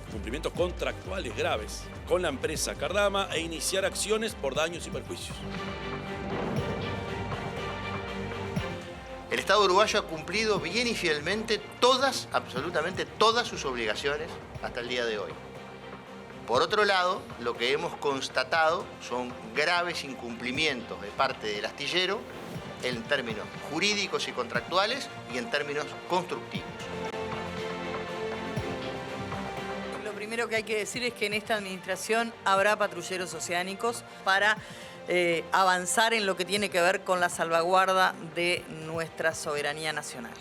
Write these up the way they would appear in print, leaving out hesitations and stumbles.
incumplimientos contractuales graves con la empresa Cardama e iniciar acciones por daños y perjuicios. El Estado uruguayo ha cumplido bien y fielmente todas, absolutamente todas sus obligaciones hasta el día de hoy. Por otro lado, lo que hemos constatado son graves incumplimientos de parte del astillero en términos jurídicos y contractuales y en términos constructivos. Lo primero que hay que decir es que en esta administración habrá patrulleros oceánicos para avanzar en lo que tiene que ver con la salvaguarda de nuestra soberanía nacional.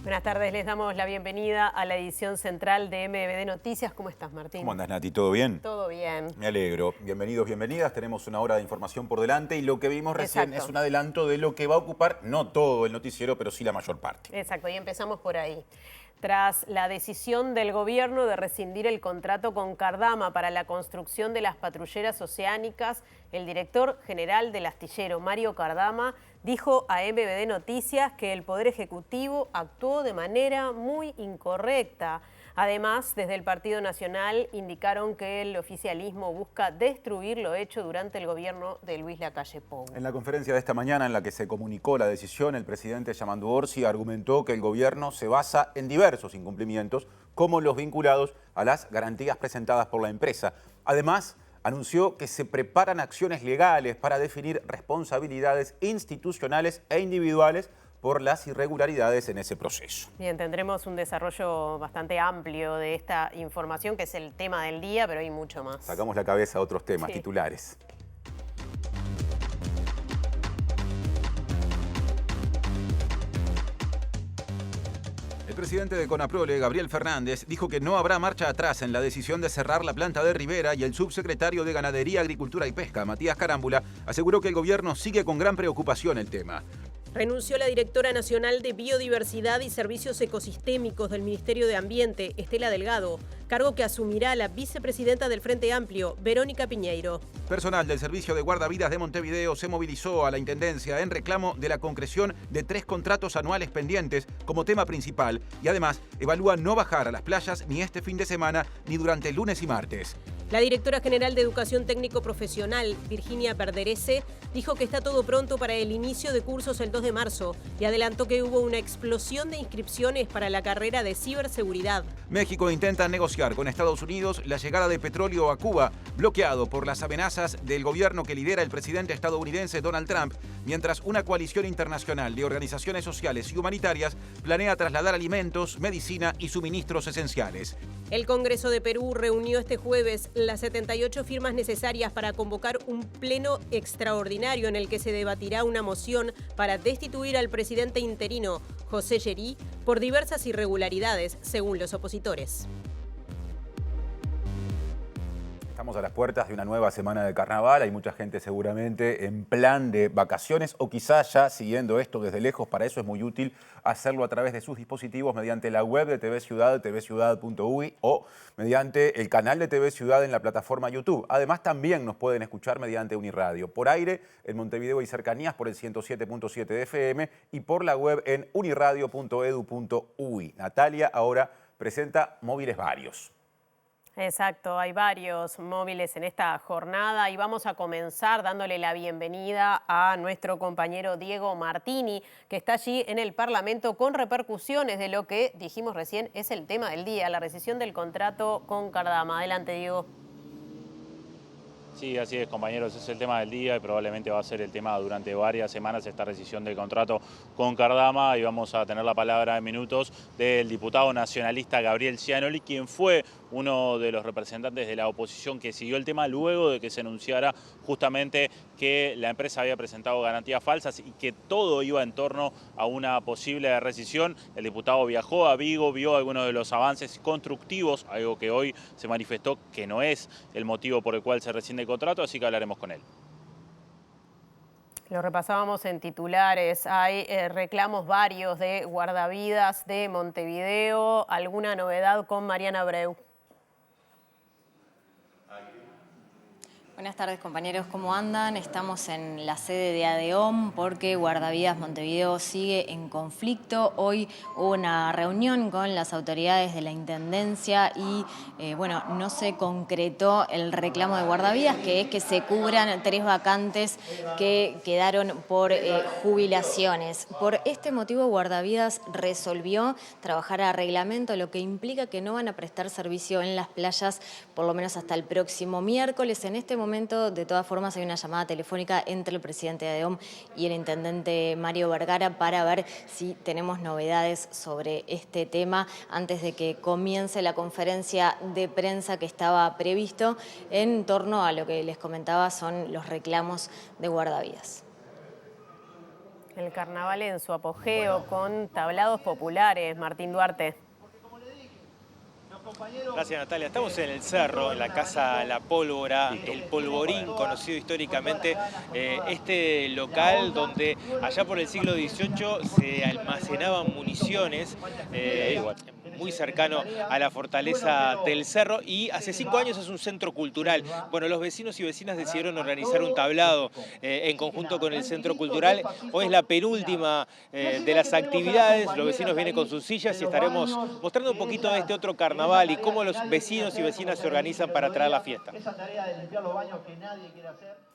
Buenas tardes, les damos la bienvenida a la edición central de MBD Noticias. ¿Cómo estás, Martín? ¿Cómo andas, Nati? ¿Todo bien? Todo bien. Me alegro. Bienvenidos, bienvenidas. Tenemos una hora de información por delante y lo que vimos recién es un adelanto de lo que va a ocupar, no todo el noticiero, pero sí la mayor parte. Exacto, y empezamos por ahí. Tras la decisión del gobierno de rescindir el contrato con Cardama para la construcción de las patrulleras oceánicas, el director general del astillero, Mario Cardama, dijo a MBD Noticias que el Poder Ejecutivo actuó de manera muy incorrecta. Además, desde el Partido Nacional indicaron que el oficialismo busca destruir lo hecho durante el gobierno de Luis Lacalle Pou. En la conferencia de esta mañana en la que se comunicó la decisión, el presidente Yamandu Orsi argumentó que el gobierno se basa en diversos incumplimientos, como los vinculados a las garantías presentadas por la empresa. Además, anunció que se preparan acciones legales para definir responsabilidades institucionales e individuales por las irregularidades en ese proceso. Bien, tendremos un desarrollo bastante amplio de esta información, que es el tema del día, pero hay mucho más. Sacamos la cabeza a otros temas titulares. El presidente de Conaprole, Gabriel Fernández, dijo que no habrá marcha atrás en la decisión de cerrar la planta de Rivera y el subsecretario de Ganadería, Agricultura y Pesca, Matías Carámbula, aseguró que el gobierno sigue con gran preocupación el tema. Renunció la directora nacional de Biodiversidad y Servicios Ecosistémicos del Ministerio de Ambiente, Estela Delgado, cargo que asumirá la vicepresidenta del Frente Amplio, Verónica Piñeiro. Personal del Servicio de Guardavidas de Montevideo se movilizó a la Intendencia en reclamo de la concreción de 3 contratos anuales pendientes como tema principal y además evalúa no bajar a las playas ni este fin de semana ni durante lunes y martes. La directora general de Educación Técnico Profesional, Virginia Perderece, dijo que está todo pronto para el inicio de cursos el 2 de marzo y adelantó que hubo una explosión de inscripciones para la carrera de ciberseguridad. México intenta negociar con Estados Unidos la llegada de petróleo a Cuba, bloqueado por las amenazas del gobierno que lidera el presidente estadounidense Donald Trump, mientras una coalición internacional de organizaciones sociales y humanitarias planea trasladar alimentos, medicina y suministros esenciales. El Congreso de Perú reunió este jueves las 78 firmas necesarias para convocar un pleno extraordinario en el que se debatirá una moción para destituir al presidente interino, José Llerí, por diversas irregularidades, según los opositores. Estamos a las puertas de una nueva semana de carnaval, hay mucha gente seguramente en plan de vacaciones o quizás ya siguiendo esto desde lejos. Para eso es muy útil hacerlo a través de sus dispositivos mediante la web de TV Ciudad, tvciudad.uy o mediante el canal de TV Ciudad en la plataforma YouTube. Además también nos pueden escuchar mediante Uniradio, por aire en Montevideo y cercanías por el 107.7 de FM y por la web en uniradio.edu.uy. Natalia ahora presenta móviles varios. Exacto, hay varios móviles en esta jornada y vamos a comenzar dándole la bienvenida a nuestro compañero Diego Martini, que está allí en el Parlamento con repercusiones de lo que dijimos recién es el tema del día, la rescisión del contrato con Cardama. Adelante, Diego. Sí, así es, compañeros, es el tema del día y probablemente va a ser el tema durante varias semanas esta rescisión del contrato con Cardama, y vamos a tener la palabra en minutos del diputado nacionalista Gabriel Cianoli, quien fue uno de los representantes de la oposición que siguió el tema luego de que se anunciara justamente que la empresa había presentado garantías falsas y que todo iba en torno a una posible rescisión. El diputado viajó a Vigo, vio algunos de los avances constructivos, algo que hoy se manifestó que no es el motivo por el cual se rescinde el contrato, así que hablaremos con él. Lo repasábamos en titulares, hay reclamos varios de guardavidas de Montevideo. ¿Alguna novedad con Mariana Abreu? Buenas tardes, compañeros, ¿cómo andan? Estamos en la sede de ADEOM porque Guardavidas Montevideo sigue en conflicto. Hoy hubo una reunión con las autoridades de la Intendencia y, no se concretó el reclamo de Guardavidas, que es que se cubran 3 vacantes que quedaron por jubilaciones. Por este motivo, Guardavidas resolvió trabajar a reglamento, lo que implica que no van a prestar servicio en las playas por lo menos hasta el próximo miércoles. En este momento, de todas formas, hay una llamada telefónica entre el presidente de ADEOM y el intendente Mario Vergara para ver si tenemos novedades sobre este tema antes de que comience la conferencia de prensa que estaba previsto en torno a lo que les comentaba son los reclamos de Guardavidas. El carnaval en su apogeo con tablados populares. Martín Duarte. Gracias, Natalia. Estamos en el Cerro, en la Casa La Pólvora, el Polvorín, conocido históricamente, este local donde allá por el siglo XVIII se almacenaban municiones, muy cercano a la fortaleza del Cerro, y hace 5 años es un centro cultural. Bueno, los vecinos y vecinas decidieron organizar un tablado en conjunto con el centro cultural. Hoy es la penúltima de las actividades, los vecinos vienen con sus sillas y estaremos mostrando un poquito de este otro carnaval y cómo los vecinos y vecinas se organizan para traer la fiesta. Esa tarea de limpiar los baños que nadie quiere hacer.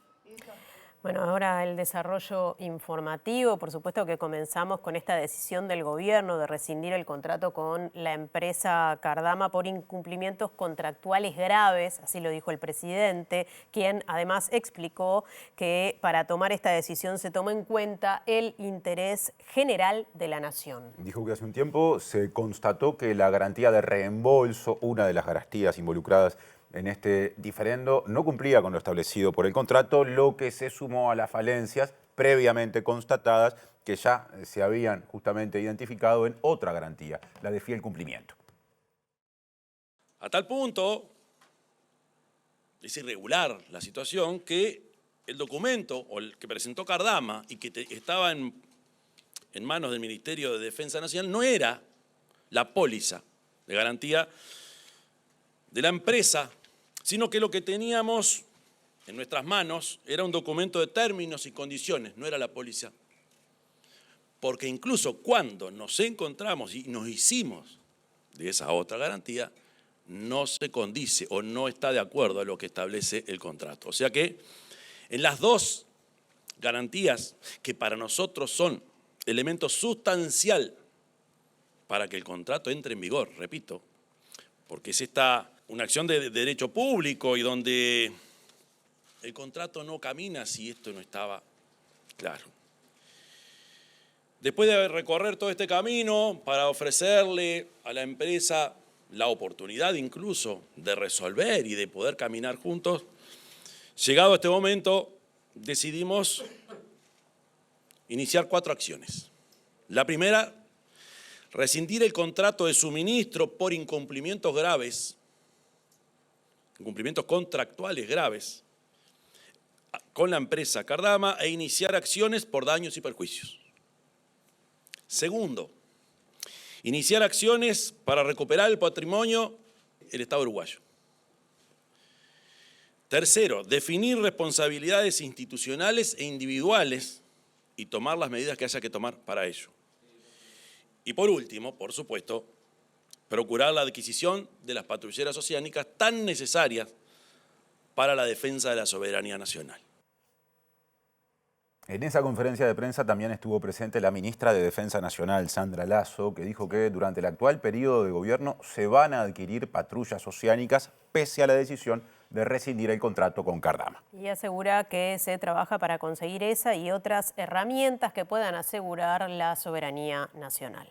Bueno, ahora el desarrollo informativo. Por supuesto que comenzamos con esta decisión del gobierno de rescindir el contrato con la empresa Cardama por incumplimientos contractuales graves, así lo dijo el presidente, quien además explicó que para tomar esta decisión se toma en cuenta el interés general de la nación. Dijo que hace un tiempo se constató que la garantía de reembolso, una de las garantías involucradas en este diferendo, no cumplía con lo establecido por el contrato, lo que se sumó a las falencias previamente constatadas que ya se habían justamente identificado en otra garantía, la de fiel cumplimiento. A tal punto es irregular la situación que el documento o el que presentó Cardama y que estaba en manos del Ministerio de Defensa Nacional no era la póliza de garantía de la empresa, sino que lo que teníamos en nuestras manos era un documento de términos y condiciones, no era la póliza. Porque incluso cuando nos encontramos y nos hicimos de esa otra garantía, no se condice o no está de acuerdo a lo que establece el contrato. O sea que en las dos garantías, que para nosotros son elemento sustancial para que el contrato entre en vigor, repito, porque es una acción de derecho público y donde el contrato no camina si esto no estaba claro. Después de recorrer todo este camino para ofrecerle a la empresa la oportunidad incluso de resolver y de poder caminar juntos, llegado a este momento decidimos iniciar 4 acciones. La primera, rescindir el contrato de suministro por incumplimientos graves, incumplimientos contractuales graves, con la empresa Cardama e iniciar acciones por daños y perjuicios. Segundo, iniciar acciones para recuperar el patrimonio del Estado uruguayo. Tercero, definir responsabilidades institucionales e individuales y tomar las medidas que haya que tomar para ello. Y por último, por supuesto, procurar la adquisición de las patrulleras oceánicas tan necesarias para la defensa de la soberanía nacional. En esa conferencia de prensa también estuvo presente la ministra de Defensa Nacional, Sandra Lasso, que dijo que durante el actual periodo de gobierno se van a adquirir patrullas oceánicas pese a la decisión de rescindir el contrato con Cardama. Y asegura que se trabaja para conseguir esa y otras herramientas que puedan asegurar la soberanía nacional.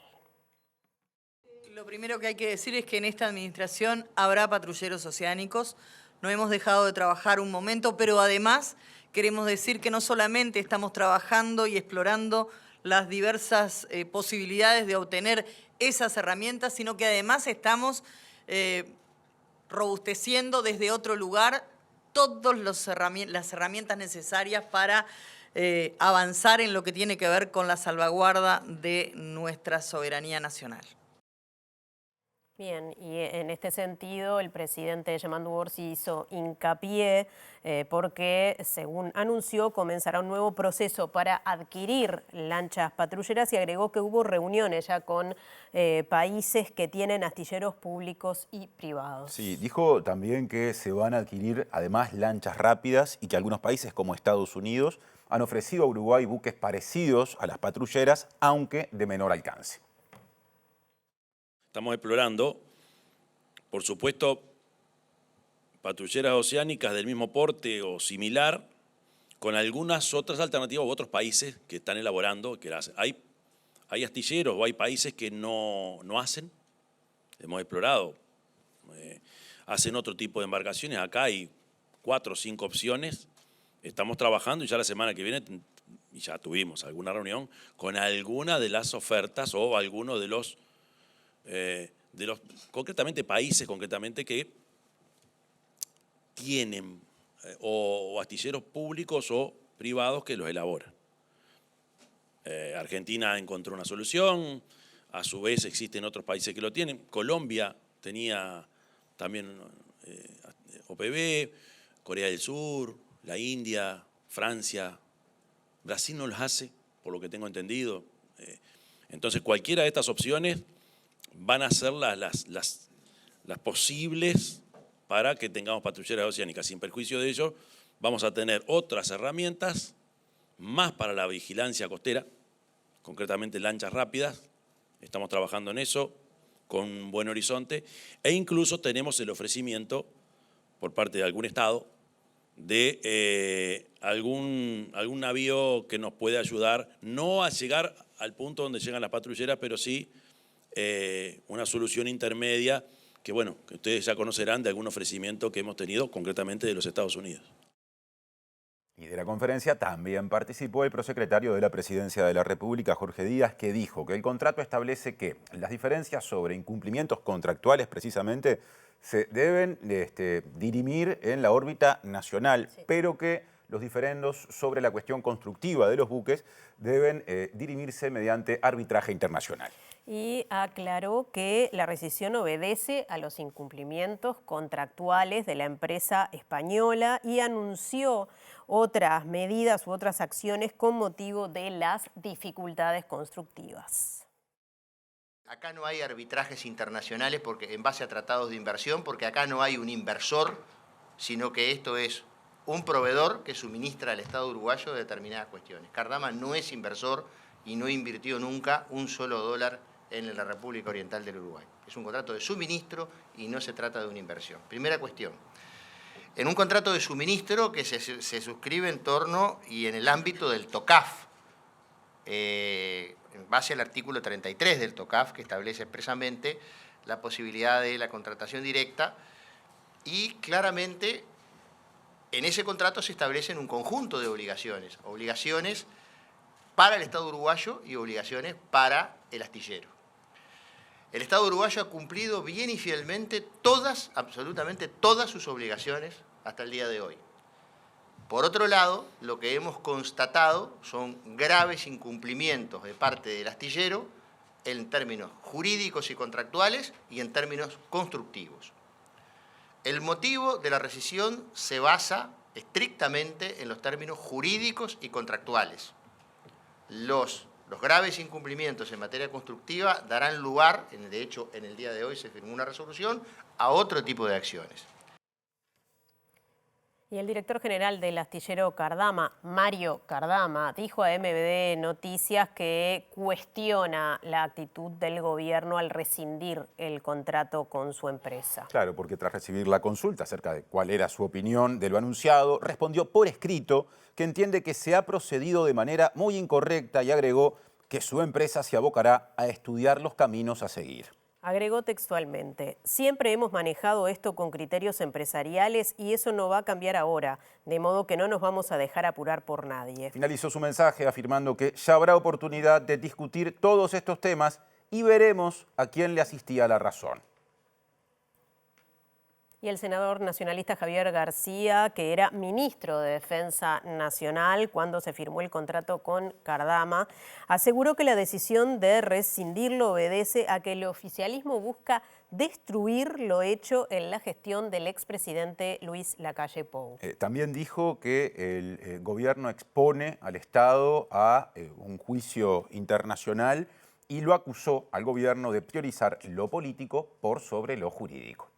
Lo primero que hay que decir es que en esta administración habrá patrulleros oceánicos. No hemos dejado de trabajar un momento, pero además queremos decir que no solamente estamos trabajando y explorando las diversas posibilidades de obtener esas herramientas, sino que además estamos robusteciendo desde otro lugar todas las herramientas necesarias para avanzar en lo que tiene que ver con la salvaguarda de nuestra soberanía nacional. Bien, y en este sentido el presidente Yamandu Orsi hizo hincapié porque, según anunció, comenzará un nuevo proceso para adquirir lanchas patrulleras y agregó que hubo reuniones ya con países que tienen astilleros públicos y privados. Sí, dijo también que se van a adquirir además lanchas rápidas y que algunos países como Estados Unidos han ofrecido a Uruguay buques parecidos a las patrulleras, aunque de menor alcance. Estamos explorando, por supuesto, patrulleras oceánicas del mismo porte o similar, con algunas otras alternativas u otros países que están elaborando, que las hacen. Hay astilleros o hay países que no hacen, hemos explorado, hacen otro tipo de embarcaciones. Acá hay 4 o 5 opciones, estamos trabajando y ya la semana que viene, y ya tuvimos alguna reunión, con alguna de las ofertas o alguno de los concretamente países que tienen o astilleros públicos o privados que los elaboran. Argentina encontró una solución, a su vez existen otros países que lo tienen. Colombia tenía también OPB, Corea del Sur, la India, Francia, Brasil no los hace, por lo que tengo entendido. Entonces cualquiera de estas opciones van a ser las posibles para que tengamos patrulleras oceánicas. Sin perjuicio de ello, vamos a tener otras herramientas más para la vigilancia costera, concretamente lanchas rápidas. Estamos trabajando en eso con un buen horizonte e incluso tenemos el ofrecimiento por parte de algún estado de algún navío que nos puede ayudar, no a llegar al punto donde llegan las patrulleras, pero sí una solución intermedia que, bueno, que ustedes ya conocerán de algún ofrecimiento que hemos tenido concretamente de los Estados Unidos. Y de la conferencia también participó el prosecretario de la Presidencia de la República, Jorge Díaz, que dijo que el contrato establece que las diferencias sobre incumplimientos contractuales precisamente se deben dirimir en la órbita nacional, sí, pero que los diferendos sobre la cuestión constructiva de los buques deben dirimirse mediante arbitraje internacional. Y aclaró que la rescisión obedece a los incumplimientos contractuales de la empresa española y anunció otras medidas u otras acciones con motivo de las dificultades constructivas. Acá no hay arbitrajes internacionales porque, en base a tratados de inversión, porque acá no hay un inversor, sino que esto es un proveedor que suministra al Estado uruguayo determinadas cuestiones. Cardama no es inversor y no invirtió nunca un solo dólar en la República Oriental del Uruguay. Es un contrato de suministro y no se trata de una inversión. Primera cuestión. En un contrato de suministro que se suscribe en torno y en el ámbito del TOCAF, en base al artículo 33 del TOCAF, que establece expresamente la posibilidad de la contratación directa, y claramente en ese contrato se establecen un conjunto de obligaciones. Obligaciones para el Estado uruguayo y obligaciones para el astillero. El Estado uruguayo ha cumplido bien y fielmente todas, absolutamente todas sus obligaciones hasta el día de hoy. Por otro lado, lo que hemos constatado son graves incumplimientos de parte del astillero en términos jurídicos y contractuales y en términos constructivos. El motivo de la rescisión se basa estrictamente en los términos jurídicos y contractuales. Los graves incumplimientos en materia constructiva darán lugar, de hecho en el día de hoy se firmó una resolución, a otro tipo de acciones. Y el director general del astillero Cardama, Mario Cardama, dijo a MBD Noticias que cuestiona la actitud del gobierno al rescindir el contrato con su empresa. Claro, porque tras recibir la consulta acerca de cuál era su opinión de lo anunciado, respondió por escrito que entiende que se ha procedido de manera muy incorrecta y agregó que su empresa se abocará a estudiar los caminos a seguir. Agregó textualmente: siempre hemos manejado esto con criterios empresariales y eso no va a cambiar ahora, de modo que no nos vamos a dejar apurar por nadie. Finalizó su mensaje afirmando que ya habrá oportunidad de discutir todos estos temas y veremos a quién le asistía la razón. Y el senador nacionalista Javier García, que era ministro de Defensa Nacional cuando se firmó el contrato con Cardama, aseguró que la decisión de rescindirlo obedece a que el oficialismo busca destruir lo hecho en la gestión del expresidente Luis Lacalle Pou. También dijo que el gobierno expone al Estado a un juicio internacional y lo acusó al gobierno de priorizar lo político por sobre lo jurídico.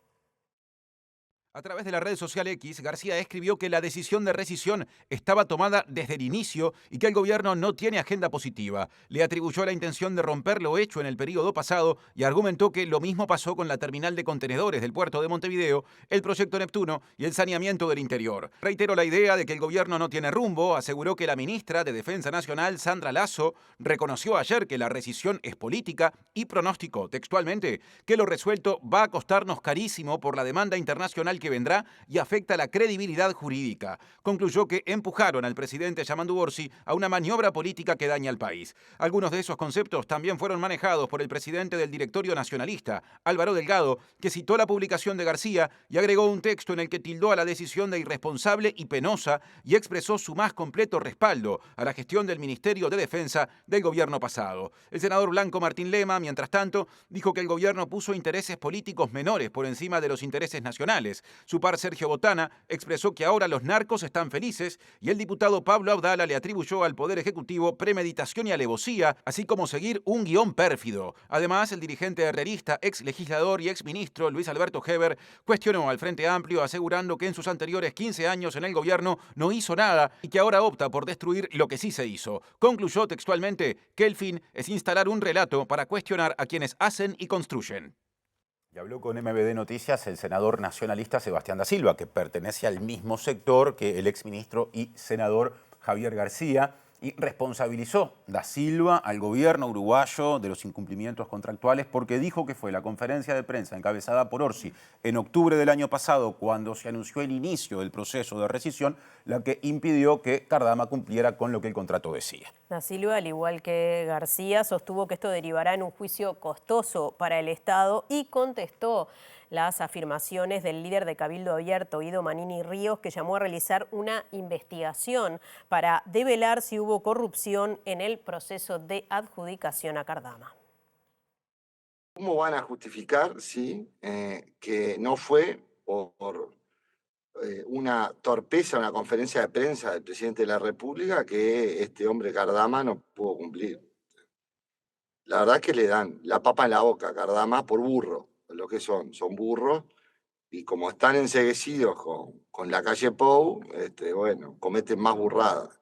A través de la red social X, García escribió que la decisión de rescisión estaba tomada desde el inicio y que el gobierno no tiene agenda positiva. Le atribuyó la intención de romper lo hecho en el periodo pasado y argumentó que lo mismo pasó con la terminal de contenedores del puerto de Montevideo, el proyecto Neptuno y el saneamiento del interior. Reiteró la idea de que el gobierno no tiene rumbo, aseguró que la ministra de Defensa Nacional, Sandra Lasso, reconoció ayer que la rescisión es política y pronosticó textualmente que lo resuelto va a costarnos carísimo por la demanda internacional que vendrá y afecta la credibilidad jurídica. Concluyó que empujaron al presidente Yamandu Orsi a una maniobra política que daña al país. Algunos de esos conceptos también fueron manejados por el presidente del directorio nacionalista, Álvaro Delgado, que citó la publicación de García y agregó un texto en el que tildó a la decisión de irresponsable y penosa y expresó su más completo respaldo a la gestión del Ministerio de Defensa del gobierno pasado. El senador blanco Martín Lema, mientras tanto, dijo que el gobierno puso intereses políticos menores por encima de los intereses nacionales. Su par Sergio Botana expresó que ahora los narcos están felices y el diputado Pablo Abdala le atribuyó al Poder Ejecutivo premeditación y alevosía, así como seguir un guión pérfido. Además, el dirigente herrerista, ex legislador y ex ministro Luis Alberto Heber cuestionó al Frente Amplio asegurando que en sus anteriores 15 años en el gobierno no hizo nada y que ahora opta por destruir lo que sí se hizo. Concluyó textualmente que el fin es instalar un relato para cuestionar a quienes hacen y construyen. Y habló con MBD Noticias el senador nacionalista Sebastián da Silva, que pertenece al mismo sector que el exministro y senador Javier García, y responsabilizó da Silva al gobierno uruguayo de los incumplimientos contractuales porque dijo que fue la conferencia de prensa encabezada por Orsi en octubre del año pasado, cuando se anunció el inicio del proceso de rescisión, la que impidió que Cardama cumpliera con lo que el contrato decía. Da Silva, al igual que García, sostuvo que esto derivará en un juicio costoso para el Estado y contestó las afirmaciones del líder de Cabildo Abierto, Guido Manini Ríos, que llamó a realizar una investigación para develar si hubo corrupción en el proceso de adjudicación a Cardama. ¿Cómo van a justificar, que no fue por una torpeza, una conferencia de prensa del presidente de la República que este hombre Cardama no pudo cumplir? La verdad es que le dan la papa en la boca a Cardama por burro. Lo que son burros, y como están enceguecidos con Lacalle Pou, cometen más burradas.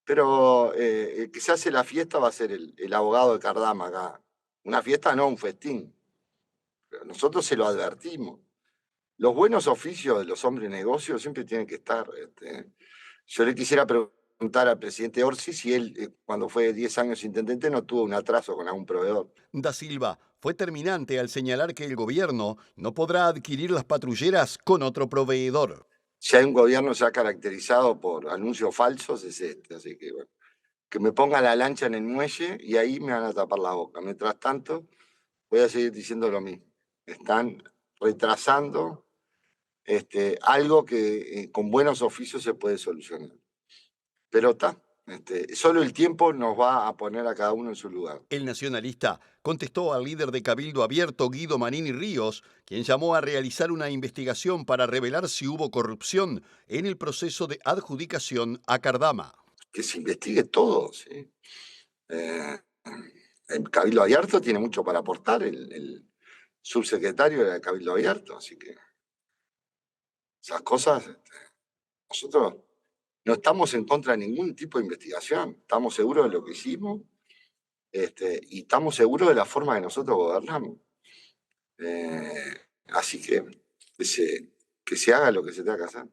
Pero el que se hace la fiesta va a ser el abogado de Cardama acá. Una fiesta, no un festín. Pero nosotros se lo advertimos. Los buenos oficios de los hombres de negocios siempre tienen que estar. Yo le quisiera preguntar al presidente Orsi si él, cuando fue 10 años intendente, no tuvo un atraso con algún proveedor. Da Silva fue terminante al señalar que el gobierno no podrá adquirir las patrulleras con otro proveedor. Si hay un gobierno que se ha caracterizado por anuncios falsos, es este. Así que, bueno, que me ponga la lancha en el muelle y ahí me van a tapar la boca. Mientras tanto, voy a seguir diciendo lo mismo. Están retrasando algo que con buenos oficios se puede solucionar. Pero está. Solo el tiempo nos va a poner a cada uno en su lugar. El nacionalista contestó al líder de Cabildo Abierto, Guido Manini Ríos, quien llamó a realizar una investigación para revelar si hubo corrupción en el proceso de adjudicación a Cardama. Que se investigue todo, ¿sí? El Cabildo Abierto tiene mucho para aportar, el subsecretario del Cabildo Abierto, así que esas cosas, nosotros no estamos en contra de ningún tipo de investigación, estamos seguros de lo que hicimos y estamos seguros de la forma que nosotros gobernamos. Así que se haga lo que se tenga que hacer.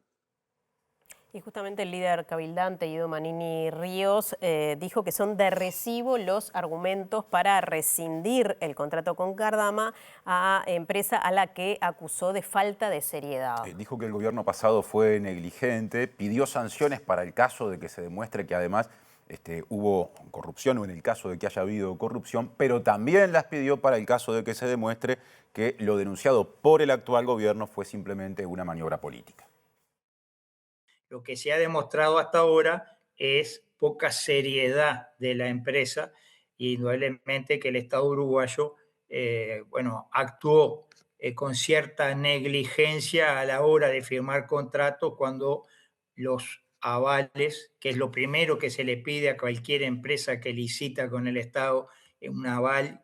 Y justamente el líder cabildante, Guido Manini Ríos, dijo que son de recibo los argumentos para rescindir el contrato con Cardama, a empresa a la que acusó de falta de seriedad. Dijo que el gobierno pasado fue negligente, pidió sanciones para el caso de que se demuestre que además hubo corrupción o en el caso de que haya habido corrupción, pero también las pidió para el caso de que se demuestre que lo denunciado por el actual gobierno fue simplemente una maniobra política. Lo que se ha demostrado hasta ahora es poca seriedad de la empresa y indudablemente que el Estado uruguayo actuó con cierta negligencia a la hora de firmar contratos cuando los avales, que es lo primero que se le pide a cualquier empresa que licita con el Estado, un aval,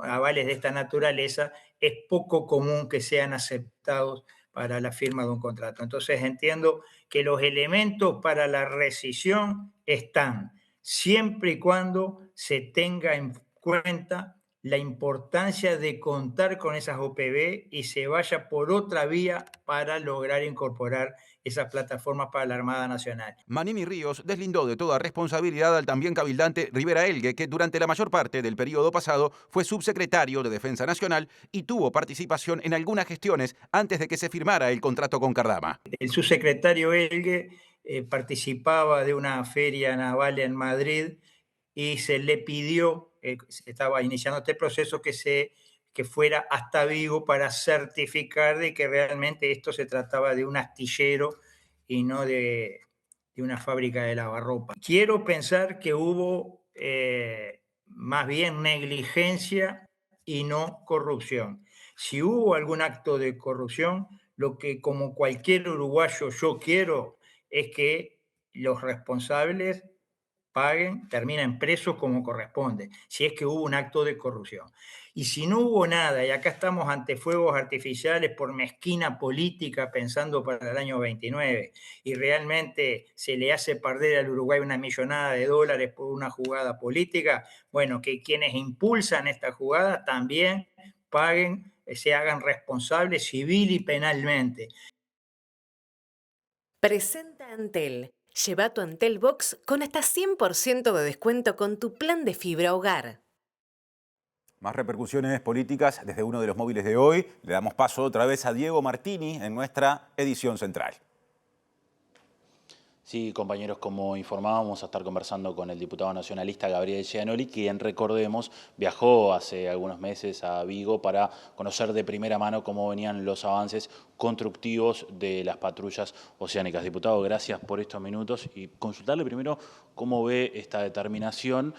avales de esta naturaleza, es poco común que sean aceptados para la firma de un contrato. Entonces entiendo que los elementos para la rescisión están, siempre y cuando se tenga en cuenta la importancia de contar con esas OPB y se vaya por otra vía para lograr incorporar esas plataformas para la Armada Nacional. Manini Ríos deslindó de toda responsabilidad al también cabildante Rivera Elgue, que durante la mayor parte del periodo pasado fue subsecretario de Defensa Nacional y tuvo participación en algunas gestiones antes de que se firmara el contrato con Cardama. El subsecretario Elgue participaba de una feria naval en Madrid y se le pidió, se estaba iniciando este proceso, que fuera hasta Vigo para certificar de que realmente esto se trataba de un astillero y no de una fábrica de lavarropa. Quiero pensar que hubo más bien negligencia y no corrupción. Si hubo algún acto de corrupción, lo que como cualquier uruguayo yo quiero es que los responsables paguen, terminen presos como corresponde, si es que hubo un acto de corrupción. Y si no hubo nada, y acá estamos ante fuegos artificiales por mezquina política pensando para el año 29, y realmente se le hace perder al Uruguay una millonada de dólares por una jugada política, bueno, que quienes impulsan esta jugada también paguen, se hagan responsables civil y penalmente. Presenta Antel. Lleva tu Antel Box con hasta 100% de descuento con tu plan de fibra hogar. Más repercusiones políticas desde uno de los móviles de hoy. Le damos paso otra vez a Diego Martini en nuestra edición central. Sí, compañeros, como informábamos, vamos a estar conversando con el diputado nacionalista Gabriel Gianoli, quien, recordemos, viajó hace algunos meses a Vigo para conocer de primera mano cómo venían los avances constructivos de las patrullas oceánicas. Diputado, gracias por estos minutos y consultarle primero cómo ve esta determinación,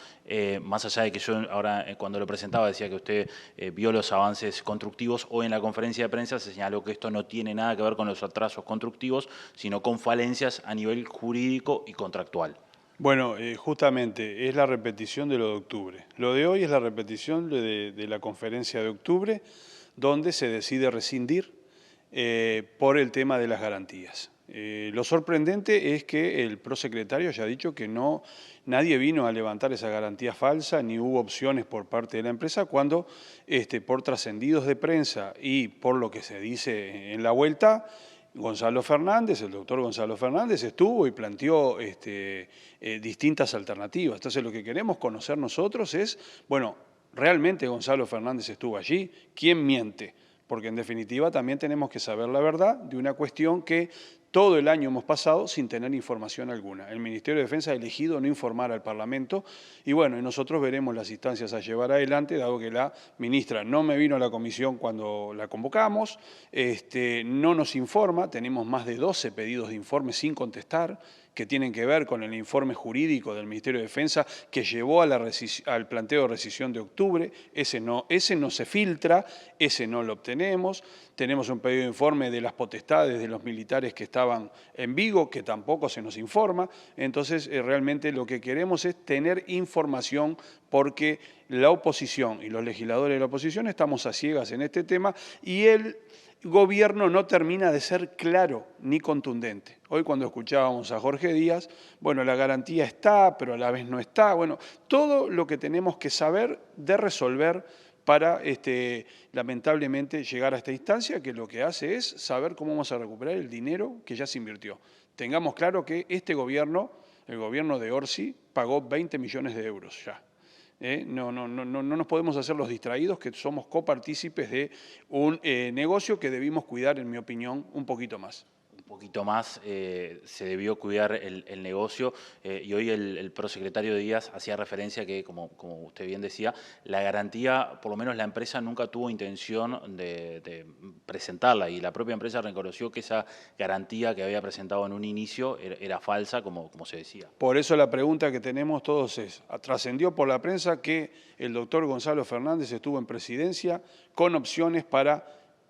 más allá de que yo ahora cuando lo presentaba decía que usted vio los avances constructivos. Hoy en la conferencia de prensa se señaló que esto no tiene nada que ver con los atrasos constructivos, sino con falencias a nivel jurídico y contractual. Bueno, justamente es la repetición de lo de octubre. Lo de hoy es la repetición de la conferencia de octubre, donde se decide rescindir por el tema de las garantías. Lo sorprendente es que el prosecretario haya dicho que nadie vino a levantar esa garantía falsa, ni hubo opciones por parte de la empresa, cuando por trascendidos de prensa y por lo que se dice en la vuelta, Gonzalo Fernández, el doctor Gonzalo Fernández, estuvo y planteó distintas alternativas. Entonces lo que queremos conocer nosotros es, bueno, ¿realmente Gonzalo Fernández estuvo allí? ¿Quién miente? Porque en definitiva también tenemos que saber la verdad de una cuestión que todo el año hemos pasado sin tener información alguna. El Ministerio de Defensa ha elegido no informar al Parlamento y bueno, nosotros veremos las instancias a llevar adelante, dado que la ministra no me vino a la comisión cuando la convocamos, no nos informa, tenemos más de 12 pedidos de informe sin contestar, que tienen que ver con el informe jurídico del Ministerio de Defensa que llevó al planteo de rescisión de octubre. Ese no se filtra, ese no lo obtenemos. Tenemos un pedido de informe de las potestades de los militares que estaban en Vigo, que tampoco se nos informa. Entonces, realmente lo que queremos es tener información, porque la oposición y los legisladores de la oposición estamos a ciegas en este tema y el gobierno no termina de ser claro ni contundente. Hoy cuando escuchábamos a Jorge Díaz, bueno, la garantía está, pero a la vez no está. Bueno, todo lo que tenemos que saber de resolver para, lamentablemente, llegar a esta instancia, que lo que hace es saber cómo vamos a recuperar el dinero que ya se invirtió. Tengamos claro que este gobierno, el gobierno de Orsi, pagó 20 millones de euros ya. No nos podemos hacer los distraídos, que somos copartícipes de un negocio que debimos cuidar, en mi opinión, un poquito más. Un poquito más se debió cuidar el negocio y hoy el prosecretario Díaz hacía referencia que, como usted bien decía, la garantía, por lo menos la empresa nunca tuvo intención de presentarla y la propia empresa reconoció que esa garantía que había presentado en un inicio era falsa, como se decía. Por eso la pregunta que tenemos todos es, trascendió por la prensa que el doctor Gonzalo Fernández estuvo en presidencia con opciones para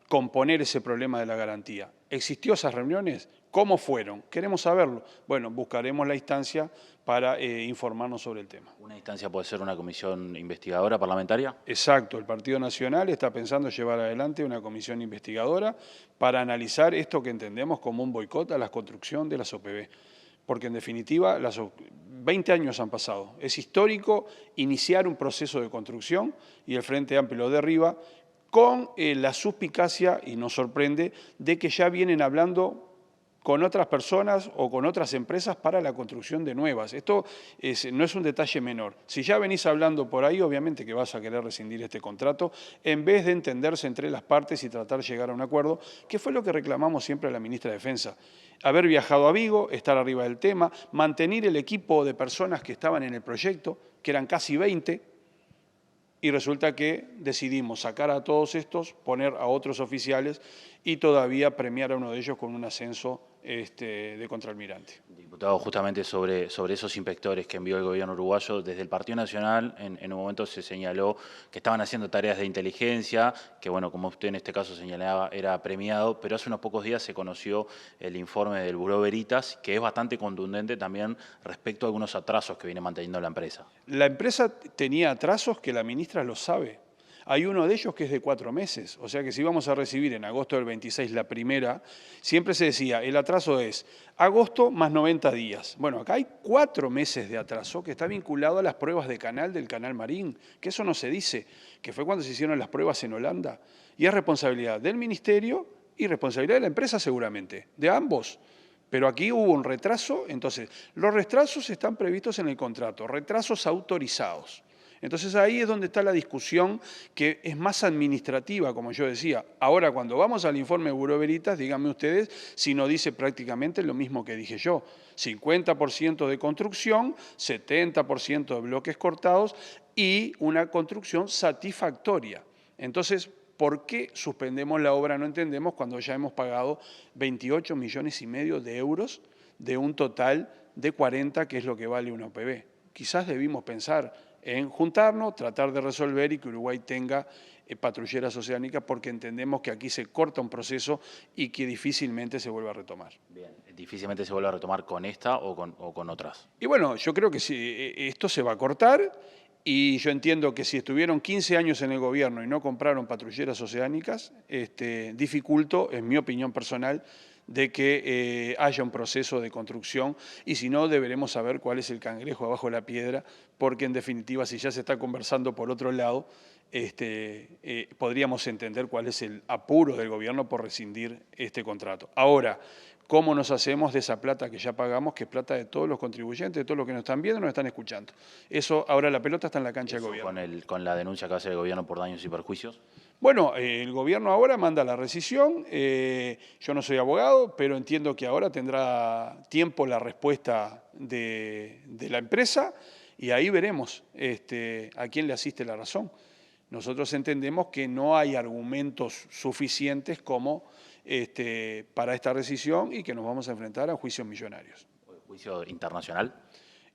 componer ese problema de la garantía. ¿Existió esas reuniones? ¿Cómo fueron? Queremos saberlo. Bueno, buscaremos la instancia para informarnos sobre el tema. ¿Una instancia puede ser una comisión investigadora parlamentaria? Exacto. El Partido Nacional está pensando llevar adelante una comisión investigadora para analizar esto que entendemos como un boicot a la construcción de las OPB. Porque en definitiva, 20 años han pasado. Es histórico iniciar un proceso de construcción y el Frente Amplio lo derriba con la suspicacia, y nos sorprende, de que ya vienen hablando con otras personas o con otras empresas para la construcción de nuevas. Esto no es un detalle menor. Si ya venís hablando por ahí, obviamente que vas a querer rescindir este contrato, en vez de entenderse entre las partes y tratar de llegar a un acuerdo, que fue lo que reclamamos siempre a la ministra de Defensa. Haber viajado a Vigo, estar arriba del tema, mantener el equipo de personas que estaban en el proyecto, que eran casi 20, y resulta que decidimos sacar a todos estos, poner a otros oficiales y todavía premiar a uno de ellos con un ascenso de contraalmirante. Diputado, justamente sobre esos inspectores que envió el gobierno uruguayo, desde el Partido Nacional en un momento se señaló que estaban haciendo tareas de inteligencia, que bueno, como usted en este caso señalaba, era premiado, pero hace unos pocos días se conoció el informe del Buró Veritas, que es bastante contundente también respecto a algunos atrasos que viene manteniendo la empresa. La empresa tenía atrasos que la ministra lo sabe. Hay uno de ellos que es de 4 meses, o sea que si vamos a recibir en agosto del 26 la primera, siempre se decía, el atraso es agosto más 90 días. Bueno, acá hay 4 meses de atraso que está vinculado a las pruebas de canal del Canal Marín, que eso no se dice, que fue cuando se hicieron las pruebas en Holanda. Y es responsabilidad del Ministerio y responsabilidad de la empresa seguramente, de ambos. Pero aquí hubo un retraso, entonces los retrasos están previstos en el contrato, retrasos autorizados. Entonces ahí es donde está la discusión que es más administrativa, como yo decía. Ahora, cuando vamos al informe de Buró Veritas, díganme ustedes si no dice prácticamente lo mismo que dije yo. 50% de construcción, 70% de bloques cortados y una construcción satisfactoria. Entonces, ¿por qué suspendemos la obra? No entendemos cuando ya hemos pagado 28,5 millones de euros de un total de 40, que es lo que vale una OPB. Quizás debimos pensar en juntarnos, tratar de resolver y que Uruguay tenga patrulleras oceánicas, porque entendemos que aquí se corta un proceso y que difícilmente se vuelva a retomar. Bien, difícilmente se vuelva a retomar con esta o con otras. Y bueno, yo creo que sí, esto se va a cortar y yo entiendo que si estuvieron 15 años en el gobierno y no compraron patrulleras oceánicas, dificulto, en mi opinión personal, de que haya un proceso de construcción y si no deberemos saber cuál es el cangrejo abajo de la piedra, porque en definitiva si ya se está conversando por otro lado, podríamos entender cuál es el apuro del gobierno por rescindir este contrato. Ahora, ¿cómo nos hacemos de esa plata que ya pagamos, que es plata de todos los contribuyentes, de todos los que nos están viendo y nos están escuchando? Eso, ahora la pelota está en la cancha del gobierno. ¿Con la denuncia que hace el gobierno por daños y perjuicios? Bueno, el gobierno ahora manda la rescisión, yo no soy abogado, pero entiendo que ahora tendrá tiempo la respuesta de la empresa y ahí veremos a quién le asiste la razón. Nosotros entendemos que no hay argumentos suficientes como para esta rescisión y que nos vamos a enfrentar a juicios millonarios. ¿Juicio internacional?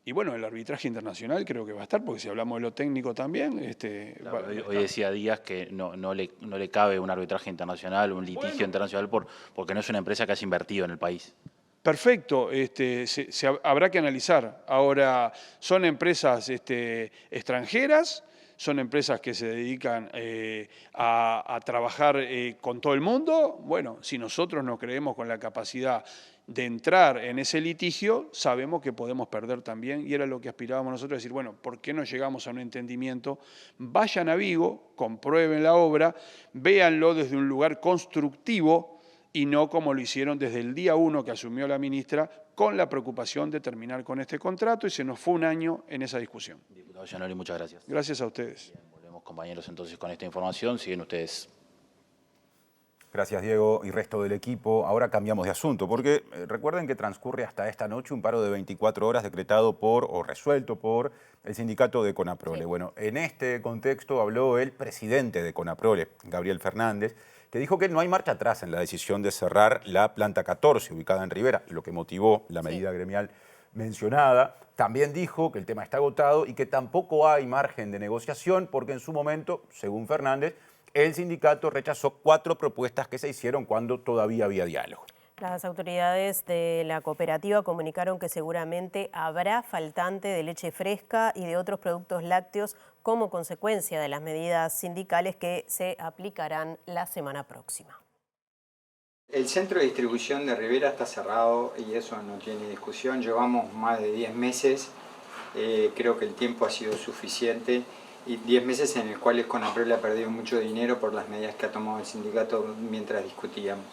Y bueno, el arbitraje internacional creo que va a estar, porque si hablamos de lo técnico también... Claro, hoy decía Díaz que no le cabe un arbitraje internacional, un litigio internacional, porque no es una empresa que has invertido en el país. Perfecto, habrá que analizar. Ahora, son empresas extranjeras, son empresas que se dedican a trabajar con todo el mundo. Bueno, si nosotros nos creemos con la capacidad de entrar en ese litigio, sabemos que podemos perder también, y era lo que aspirábamos nosotros, decir, bueno, ¿por qué no llegamos a un entendimiento? Vayan a Vigo, comprueben la obra, véanlo desde un lugar constructivo, y no como lo hicieron desde el día 1 que asumió la ministra, con la preocupación de terminar con este contrato, y se nos fue un año en esa discusión. Diputado Gianoli, muchas gracias. Gracias a ustedes. Bien, volvemos, compañeros, entonces con esta información. Siguen ustedes. Gracias, Diego, y resto del equipo. Ahora cambiamos de asunto, porque recuerden que transcurre hasta esta noche un paro de 24 horas decretado o resuelto por el sindicato de Conaprole. Sí. Bueno, en este contexto habló el presidente de Conaprole, Gabriel Fernández, que dijo que no hay marcha atrás en la decisión de cerrar la planta 14, ubicada en Rivera, lo que motivó la medida gremial mencionada. También dijo que el tema está agotado y que tampoco hay margen de negociación, porque en su momento, según Fernández, el sindicato rechazó 4 propuestas que se hicieron cuando todavía había diálogo. Las autoridades de la cooperativa comunicaron que seguramente habrá faltante de leche fresca y de otros productos lácteos como consecuencia de las medidas sindicales que se aplicarán la semana próxima. El centro de distribución de Rivera está cerrado y eso no tiene discusión. Llevamos más de 10 meses, creo que el tiempo ha sido suficiente. Y 10 meses en los cuales Conaprole ha perdido mucho dinero por las medidas que ha tomado el sindicato mientras discutíamos.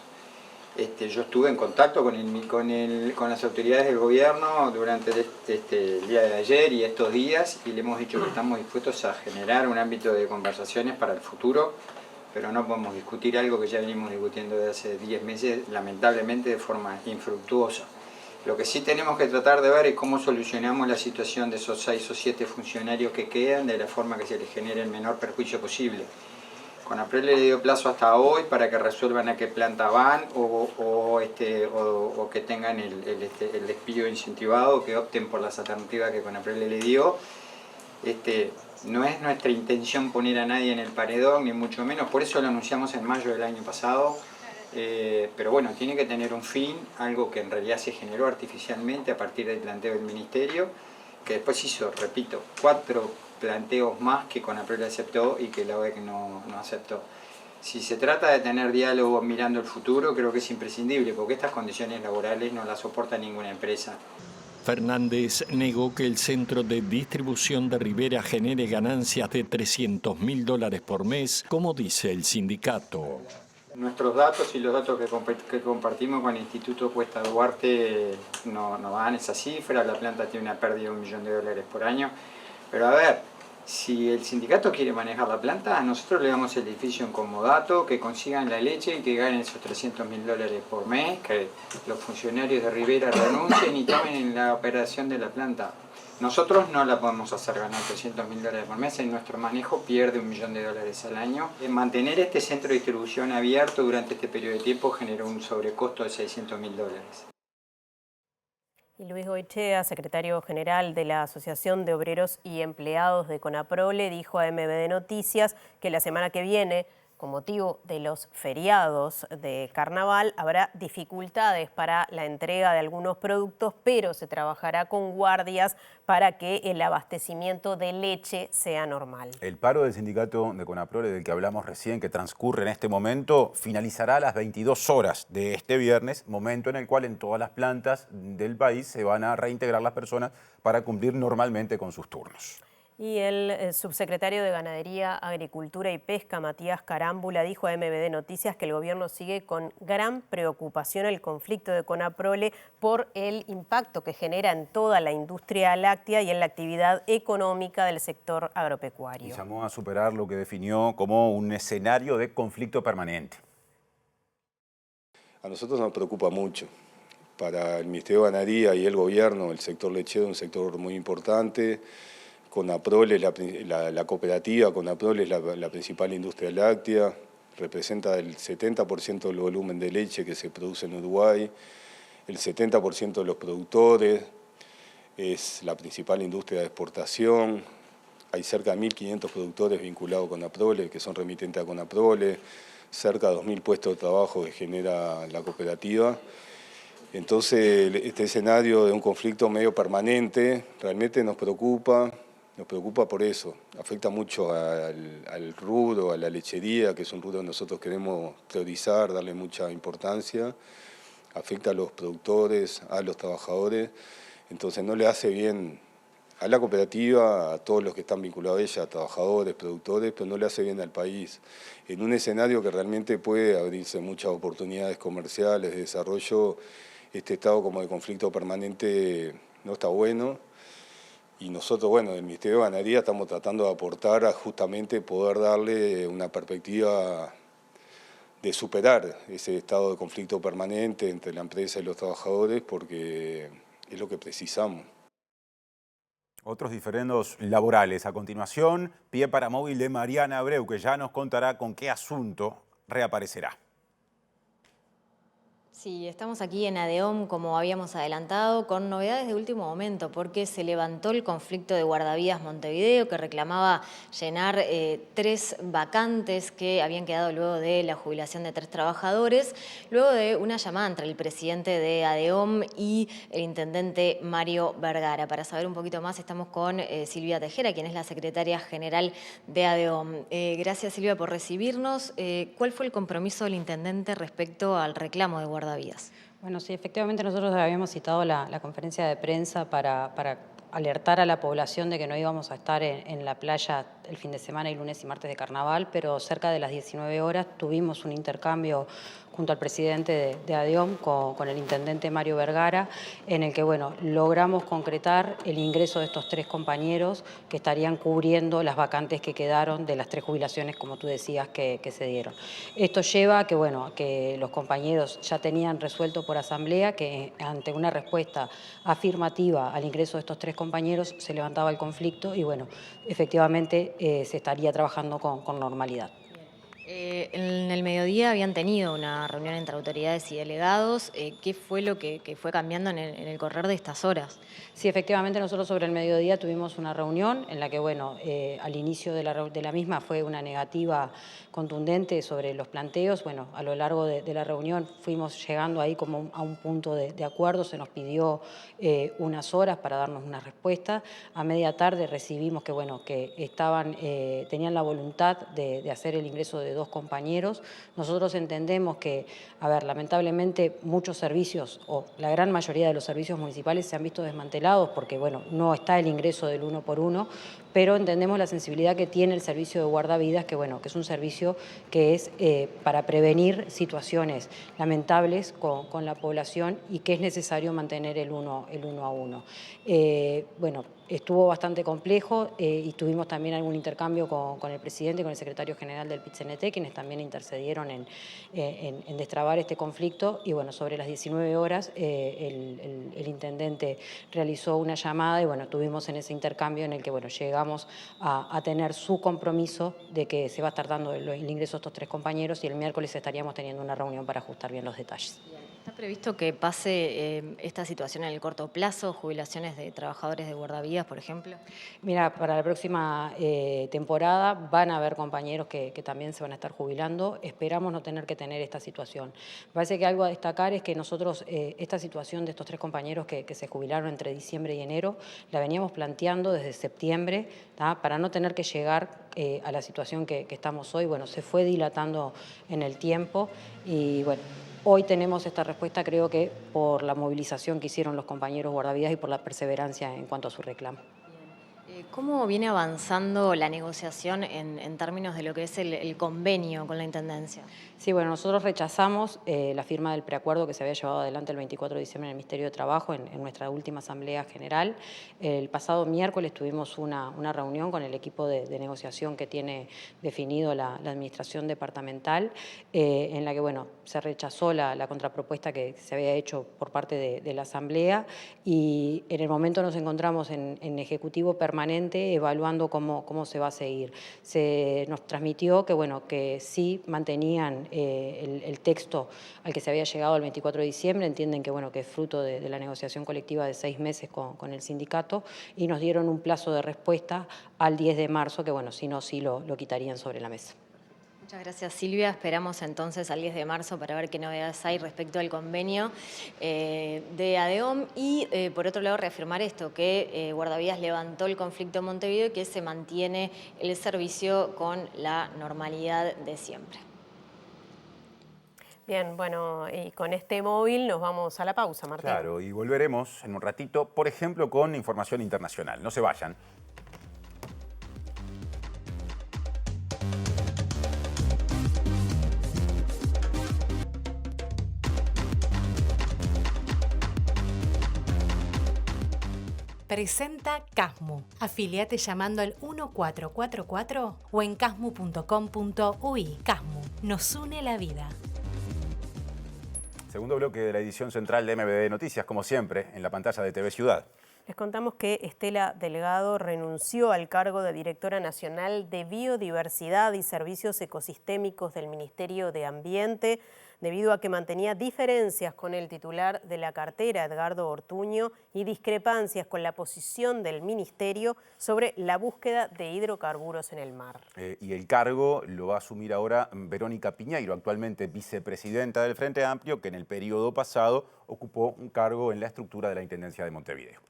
Yo estuve en contacto con las autoridades del gobierno durante el día de ayer y estos días, y le hemos dicho que estamos dispuestos a generar un ámbito de conversaciones para el futuro, pero no podemos discutir algo que ya venimos discutiendo desde hace 10 meses, lamentablemente de forma infructuosa. Lo que sí tenemos que tratar de ver es cómo solucionamos la situación de esos 6 o 7 funcionarios que quedan de la forma que se les genere el menor perjuicio posible. Conaprole le dio plazo hasta hoy para que resuelvan a qué planta van o que tengan el despido incentivado, que opten por las alternativas que Conaprole le dio. No es nuestra intención poner a nadie en el paredón, ni mucho menos, por eso lo anunciamos en mayo del año pasado. Pero bueno, tiene que tener un fin, algo que en realidad se generó artificialmente a partir del planteo del Ministerio, que después hizo, repito, 4 planteos más que Conaprole aceptó y que la OEC no aceptó. Si se trata de tener diálogo mirando el futuro, creo que es imprescindible, porque estas condiciones laborales no las soporta ninguna empresa. Fernández negó que el centro de distribución de Rivera genere ganancias de $300.000 por mes, como dice el sindicato. Nuestros datos y los datos que compartimos con el Instituto Cuesta Duarte no dan esa cifra. La planta tiene una pérdida de $1 millón por año. Pero a ver, si el sindicato quiere manejar la planta, nosotros le damos el edificio en comodato, que consigan la leche y que ganen esos $300.000 por mes, que los funcionarios de Rivera renuncien y tomen en la operación de la planta. Nosotros no la podemos hacer ganar $300.000 por mes, en nuestro manejo pierde $1 millón al año. Mantener este centro de distribución abierto durante este periodo de tiempo generó un sobrecosto de $600.000. Y Luis Goichea, secretario general de la Asociación de Obreros y Empleados de Conaprole, dijo a MBD Noticias que la semana que viene, con motivo de los feriados de carnaval, habrá dificultades para la entrega de algunos productos, pero se trabajará con guardias para que el abastecimiento de leche sea normal. El paro del sindicato de Conaprole, del que hablamos recién, que transcurre en este momento, finalizará a las 22 horas de este viernes, momento en el cual en todas las plantas del país se van a reintegrar las personas para cumplir normalmente con sus turnos. Y el subsecretario de Ganadería, Agricultura y Pesca, Matías Carámbula, dijo a MBD Noticias que el gobierno sigue con gran preocupación el conflicto de Conaprole por el impacto que genera en toda la industria láctea y en la actividad económica del sector agropecuario. Y llamó a superar lo que definió como un escenario de conflicto permanente. A nosotros nos preocupa mucho. Para el Ministerio de Ganadería y el gobierno, el sector lechero es un sector muy importante. Conaprole, la cooperativa Conaprole es la principal industria láctea, representa el 70% del volumen de leche que se produce en Uruguay, el 70% de los productores, es la principal industria de exportación, hay cerca de 1.500 productores vinculados a Conaprole que son remitentes a Conaprole, cerca de 2.000 puestos de trabajo que genera la cooperativa. Entonces, este escenario de un conflicto medio permanente realmente nos preocupa por eso. Afecta mucho al rubro, a la lechería, que es un rubro que nosotros queremos priorizar, darle mucha importancia. Afecta a los productores, a los trabajadores. Entonces no le hace bien a la cooperativa, a todos los que están vinculados a ella, a trabajadores, productores, pero no le hace bien al país. En un escenario que realmente puede abrirse muchas oportunidades comerciales, de desarrollo, este estado como de conflicto permanente no está bueno. Y nosotros, bueno, del Ministerio de Ganadería estamos tratando de aportar a justamente poder darle una perspectiva de superar ese estado de conflicto permanente entre la empresa y los trabajadores, porque es lo que precisamos. Otros diferendos laborales. A continuación, pie para móvil de Mariana Abreu, que ya nos contará con qué asunto reaparecerá. Sí, estamos aquí en ADEOM, como habíamos adelantado, con novedades de último momento, porque se levantó el conflicto de Guardavidas Montevideo, que reclamaba llenar 3 vacantes que habían quedado luego de la jubilación de 3 trabajadores, luego de una llamada entre el presidente de ADEOM y el intendente Mario Vergara. Para saber un poquito más, estamos con Silvia Tejera, quien es la secretaria general de ADEOM. Gracias, Silvia, por recibirnos. ¿Cuál fue el compromiso del intendente respecto al reclamo de Guardavidas? Bueno, sí, efectivamente nosotros habíamos citado la conferencia de prensa para alertar a la población de que no íbamos a estar en la playa el fin de semana y lunes y martes de carnaval, pero cerca de las 19 horas tuvimos un intercambio junto al presidente de ADEOM con el intendente Mario Vergara, en el que, bueno, logramos concretar el ingreso de estos 3 compañeros que estarían cubriendo las vacantes que quedaron de las 3 jubilaciones, como tú decías, que se dieron. Esto lleva a que, bueno, que los compañeros ya tenían resuelto por asamblea que ante una respuesta afirmativa al ingreso de estos 3 compañeros se levantaba el conflicto y, bueno, efectivamente se estaría trabajando con normalidad. En el mediodía habían tenido una reunión entre autoridades y delegados. ¿Qué fue lo que fue cambiando en el correr de estas horas? Sí, efectivamente nosotros sobre el mediodía tuvimos una reunión en la que, bueno, al inicio de la misma fue una negativa contundente sobre los planteos. Bueno, a lo largo de la reunión fuimos llegando ahí como a un punto de acuerdo, se nos pidió unas horas para darnos una respuesta. A media tarde recibimos que, bueno, que tenían la voluntad de hacer el ingreso de 2 compañeros. Nosotros entendemos que, a ver, lamentablemente muchos servicios o la gran mayoría de los servicios municipales se han visto desmantelados porque, bueno, no está el ingreso del 1 por 1, pero entendemos la sensibilidad que tiene el servicio de guardavidas, que, bueno, que es un servicio que es para prevenir situaciones lamentables con la población y que es necesario mantener el uno a uno. Bueno, estuvo bastante complejo y tuvimos también algún intercambio con el presidente y con el secretario general del PIT-CNT, quienes también intercedieron en destrabar este conflicto. Y bueno, sobre las 19 horas el intendente realizó una llamada y bueno, tuvimos en ese intercambio en el que bueno, llegamos a tener su compromiso de que se va a estar dando el ingreso a estos 3 compañeros y el miércoles estaríamos teniendo una reunión para ajustar bien los detalles. ¿Está previsto que pase esta situación en el corto plazo, jubilaciones de trabajadores de guardavidas, por ejemplo? Mira, para la próxima temporada van a haber compañeros que también se van a estar jubilando. Esperamos no tener que tener esta situación. Me parece que algo a destacar es que nosotros esta situación de estos 3 compañeros que se jubilaron entre diciembre y enero, la veníamos planteando desde septiembre, ¿tá? Para no tener que llegar a la situación que estamos hoy. Bueno, se fue dilatando en el tiempo y bueno, hoy tenemos esta respuesta, creo que por la movilización que hicieron los compañeros guardavidas y por la perseverancia en cuanto a su reclamo. ¿Cómo viene avanzando la negociación en términos de lo que es el convenio con la Intendencia? Sí, bueno, nosotros rechazamos la firma del preacuerdo que se había llevado adelante el 24 de diciembre en el Ministerio de Trabajo en nuestra última Asamblea General. El pasado miércoles tuvimos una reunión con el equipo de negociación que tiene definido la Administración Departamental, en la que bueno, se rechazó la contrapropuesta que se había hecho por parte de la Asamblea y en el momento nos encontramos en Ejecutivo Permanente evaluando cómo se va a seguir. Se nos transmitió que, bueno, que sí mantenían el texto al que se había llegado el 24 de diciembre, entienden que, bueno, que es fruto de la negociación colectiva de 6 meses con el sindicato y nos dieron un plazo de respuesta al 10 de marzo que, bueno, si no, sí lo quitarían sobre la mesa. Muchas gracias, Silvia. Esperamos entonces al 10 de marzo para ver qué novedades hay respecto al convenio de ADEOM y, por otro lado, reafirmar esto, que Guardavidas levantó el conflicto en Montevideo y que se mantiene el servicio con la normalidad de siempre. Bien, bueno, y con este móvil nos vamos a la pausa, Martín. Claro, y volveremos en un ratito, por ejemplo, con información internacional. No se vayan. Presenta Casmu. Afiliate llamando al 1444 o en casmu.com.uy. Casmu, nos une la vida. Segundo bloque de la edición central de MBD Noticias, como siempre, en la pantalla de TV Ciudad. Les contamos que Estela Delgado renunció al cargo de Directora Nacional de Biodiversidad y Servicios Ecosistémicos del Ministerio de Ambiente, debido a que mantenía diferencias con el titular de la cartera, Edgardo Ortuño, y discrepancias con la posición del Ministerio sobre la búsqueda de hidrocarburos en el mar. Y el cargo lo va a asumir ahora Verónica Piñeiro, actualmente vicepresidenta del Frente Amplio, que en el periodo pasado ocupó un cargo en la estructura de la Intendencia de Montevideo.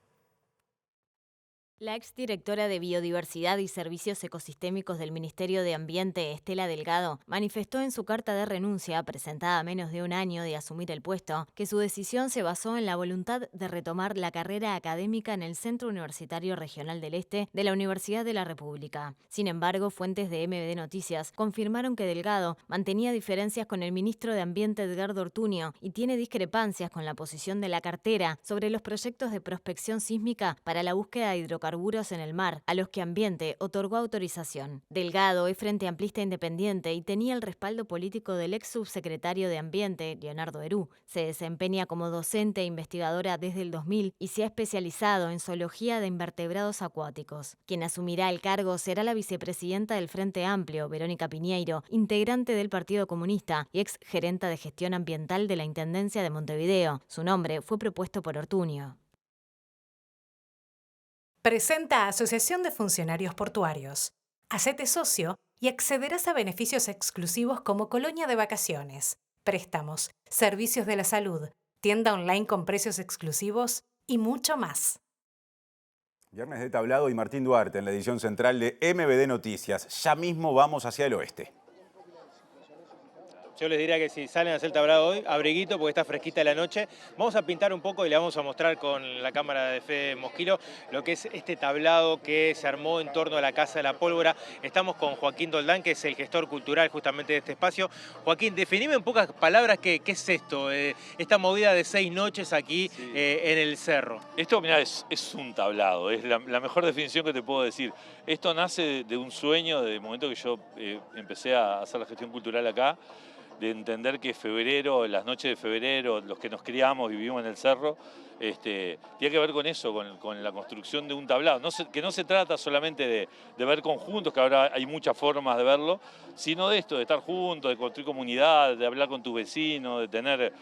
La exdirectora de Biodiversidad y Servicios Ecosistémicos del Ministerio de Ambiente, Estela Delgado, manifestó en su carta de renuncia, presentada a menos de un año de asumir el puesto, que su decisión se basó en la voluntad de retomar la carrera académica en el Centro Universitario Regional del Este de la Universidad de la República. Sin embargo, fuentes de MBD Noticias confirmaron que Delgado mantenía diferencias con el ministro de Ambiente, Edgardo Ortuño, y tiene discrepancias con la posición de la cartera sobre los proyectos de prospección sísmica para la búsqueda de hidrocarburos en el mar, a los que Ambiente otorgó autorización. Delgado es frente amplista independiente y tenía el respaldo político del ex subsecretario de Ambiente, Leonardo Herú. Se desempeña como docente e investigadora desde el 2000 y se ha especializado en zoología de invertebrados acuáticos. Quien asumirá el cargo será la vicepresidenta del Frente Amplio, Verónica Piñeiro, integrante del Partido Comunista y ex gerenta de gestión ambiental de la Intendencia de Montevideo. Su nombre fue propuesto por Ortuño. Presenta Asociación de Funcionarios Portuarios. Hacete socio y accederás a beneficios exclusivos como colonia de vacaciones, préstamos, servicios de la salud, tienda online con precios exclusivos y mucho más. Viernes de Tablado y Martín Duarte en la edición central de MBD Noticias. Ya mismo vamos hacia el oeste. Yo les diría que si salen a hacer tablado hoy, abriguito porque está fresquita la noche. Vamos a pintar un poco y le vamos a mostrar con la cámara de Fede Mosquilo lo que es este tablado que se armó en torno a la Casa de la Pólvora. Estamos con Joaquín Doldán, que es el gestor cultural justamente de este espacio. Joaquín, definime en pocas palabras qué es esto, esta movida de 6 noches aquí en el cerro. Esto, mirá, es un tablado, es la mejor definición que te puedo decir. Esto nace de un sueño, del momento que yo empecé a hacer la gestión cultural acá, de entender que febrero, las noches de febrero, los que nos criamos y vivimos en el cerro, tiene que ver con eso, con la construcción de un tablado. Que no se trata solamente de ver conjuntos, que ahora hay muchas formas de verlo, sino de esto, de estar juntos, de construir comunidad, de hablar con tus vecinos, de tener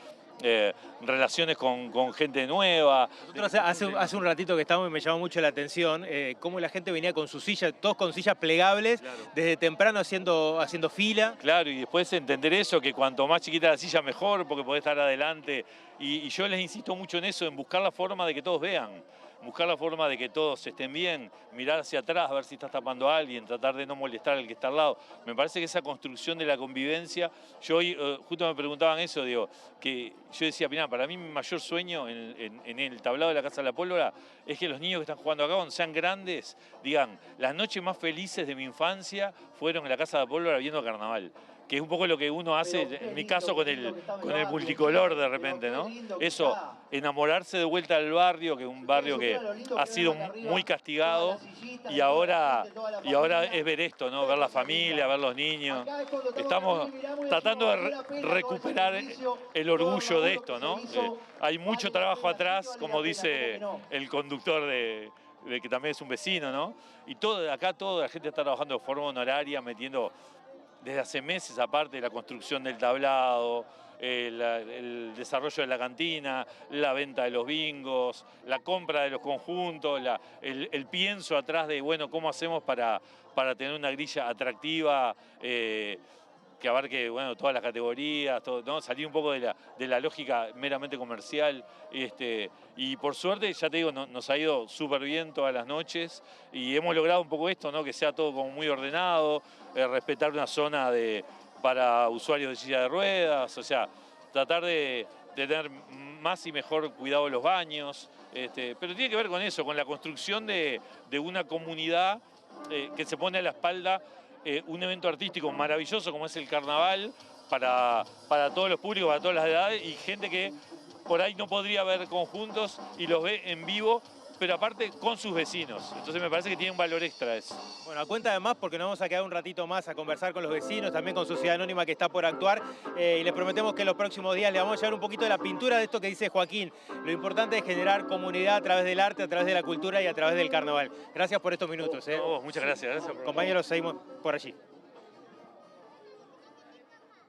relaciones con gente nueva. Nosotros hace un ratito que estamos y me llamó mucho la atención cómo la gente venía con sus sillas, todos con sillas plegables, claro, desde temprano haciendo fila. Claro, y después entender eso, que cuanto más chiquita la silla mejor, porque podés estar adelante. Y yo les insisto mucho en eso, en buscar la forma de que todos vean. Buscar la forma de que todos estén bien, mirar hacia atrás, ver si estás tapando a alguien, tratar de no molestar al que está al lado. Me parece que esa construcción de la convivencia, yo hoy justo me preguntaban eso, digo, que yo decía, mirá, para mí mi mayor sueño en el tablado de la Casa de la Pólvora es que los niños que están jugando acá, cuando sean grandes, digan, las noches más felices de mi infancia fueron en la Casa de la Pólvora viendo carnaval. Que es un poco lo que uno hace, en mi caso, con el multicolor de repente, ¿no? Eso, enamorarse de vuelta del barrio, que es un barrio que ha sido muy castigado, y ahora es ver esto, ¿no? Ver la familia, ver los niños. Estamos tratando de recuperar el orgullo de esto, ¿no? Hay mucho trabajo atrás, como dice el conductor de que también es un vecino, ¿no? Y acá toda la gente está trabajando de forma honoraria, metiendo desde hace meses, aparte de la construcción del tablado, el desarrollo de la cantina, la venta de los bingos, la compra de los conjuntos, el pienso atrás de, bueno, cómo hacemos para tener una grilla atractiva, que abarque, bueno, todas las categorías, todo, ¿no? Salir un poco de la lógica meramente comercial. Y por suerte, ya te digo, nos ha ido súper bien todas las noches y hemos logrado un poco esto, ¿no? Que sea todo como muy ordenado, respetar una zona para usuarios de silla de ruedas, o sea, tratar de tener más y mejor cuidado de los baños, pero tiene que ver con eso, con la construcción de una comunidad que se pone a la espalda un evento artístico maravilloso como es el carnaval para todos los públicos, para todas las edades y gente que por ahí no podría ver conjuntos y los ve en vivo, pero aparte con sus vecinos. Entonces me parece que tiene un valor extra eso. Bueno, a cuenta de más, porque nos vamos a quedar un ratito más a conversar con los vecinos, también con Sociedad Anónima que está por actuar, y les prometemos que en los próximos días le vamos a llevar un poquito de la pintura de esto que dice Joaquín. Lo importante es generar comunidad a través del arte, a través de la cultura y a través del carnaval. Gracias por estos minutos. No, muchas gracias. Compañeros, seguimos por allí.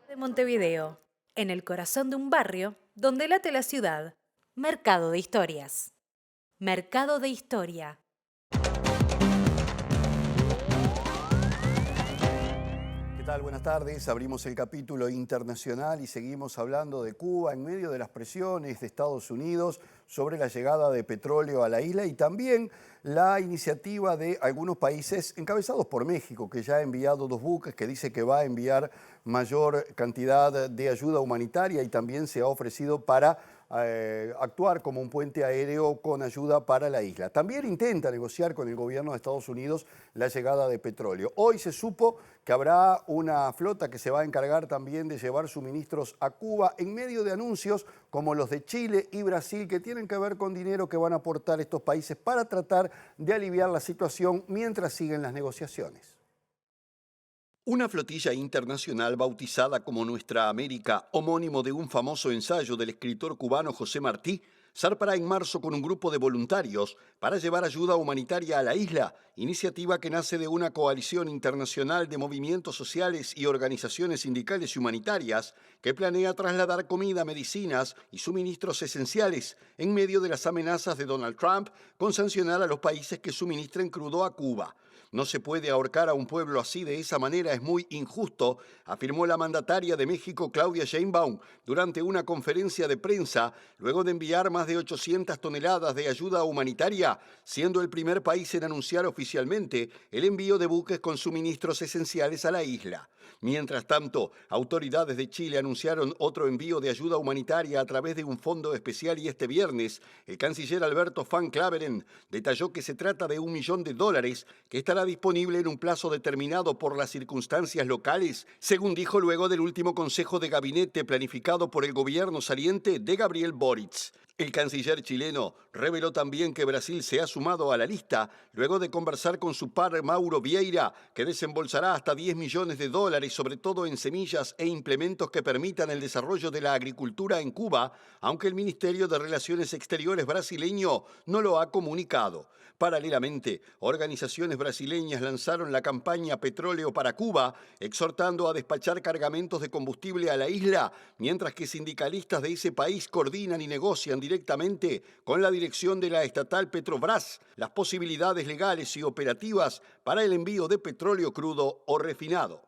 De Montevideo, en el corazón de un barrio donde late la ciudad. Mercado de Historias. Mercado de Historia. ¿Qué tal? Buenas tardes. Abrimos el capítulo internacional y seguimos hablando de Cuba en medio de las presiones de Estados Unidos sobre la llegada de petróleo a la isla y también la iniciativa de algunos países encabezados por México, que ya ha enviado 2 buques, que dice que va a enviar mayor cantidad de ayuda humanitaria y también se ha ofrecido para actuar como un puente aéreo con ayuda para la isla. También intenta negociar con el gobierno de Estados Unidos la llegada de petróleo. Hoy se supo que habrá una flota que se va a encargar también de llevar suministros a Cuba en medio de anuncios como los de Chile y Brasil que tienen que ver con dinero que van a aportar estos países para tratar de aliviar la situación mientras siguen las negociaciones. Una flotilla internacional bautizada como Nuestra América, homónimo de un famoso ensayo del escritor cubano José Martí, zarpará en marzo con un grupo de voluntarios para llevar ayuda humanitaria a la isla, iniciativa que nace de una coalición internacional de movimientos sociales y organizaciones sindicales y humanitarias que planea trasladar comida, medicinas y suministros esenciales en medio de las amenazas de Donald Trump con sancionar a los países que suministren crudo a Cuba. No se puede ahorcar a un pueblo así de esa manera, es muy injusto, afirmó la mandataria de México, Claudia Sheinbaum, durante una conferencia de prensa, luego de enviar más de 800 toneladas de ayuda humanitaria, siendo el primer país en anunciar oficialmente el envío de buques con suministros esenciales a la isla. Mientras tanto, autoridades de Chile anunciaron otro envío de ayuda humanitaria a través de un fondo especial y este viernes, el canciller Alberto Van Claveren detalló que se trata de $1 millón que estará disponible en un plazo determinado por las circunstancias locales, según dijo luego del último consejo de gabinete planificado por el gobierno saliente de Gabriel Boric. El canciller chileno reveló también que Brasil se ha sumado a la lista luego de conversar con su par Mauro Vieira, que desembolsará hasta $10 millones, sobre todo en semillas e implementos que permitan el desarrollo de la agricultura en Cuba, aunque el Ministerio de Relaciones Exteriores brasileño no lo ha comunicado. Paralelamente, organizaciones brasileñas lanzaron la campaña Petróleo para Cuba, exhortando a despachar cargamentos de combustible a la isla, mientras que sindicalistas de ese país coordinan y negocian directamente con la dirección de la estatal Petrobras las posibilidades legales y operativas para el envío de petróleo crudo o refinado.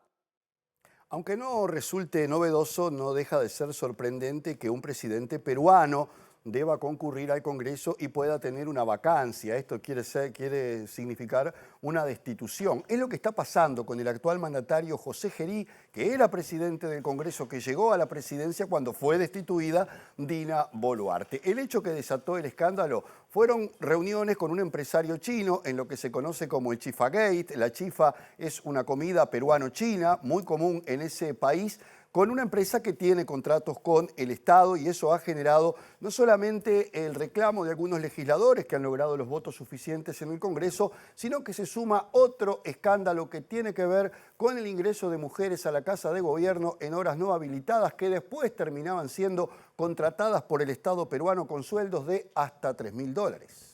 Aunque no resulte novedoso, no deja de ser sorprendente que un presidente peruano deba concurrir al Congreso y pueda tener una vacancia. Esto quiere significar una destitución. Es lo que está pasando con el actual mandatario José Gerí, que era presidente del Congreso, que llegó a la presidencia cuando fue destituida Dina Boluarte. El hecho que desató el escándalo fueron reuniones con un empresario chino en lo que se conoce como el Chifagate. La chifa es una comida peruano-china muy común en ese país, con una empresa que tiene contratos con el Estado, y eso ha generado no solamente el reclamo de algunos legisladores que han logrado los votos suficientes en el Congreso, sino que se suma otro escándalo que tiene que ver con el ingreso de mujeres a la Casa de Gobierno en horas no habilitadas, que después terminaban siendo contratadas por el Estado peruano con sueldos de hasta $3.000.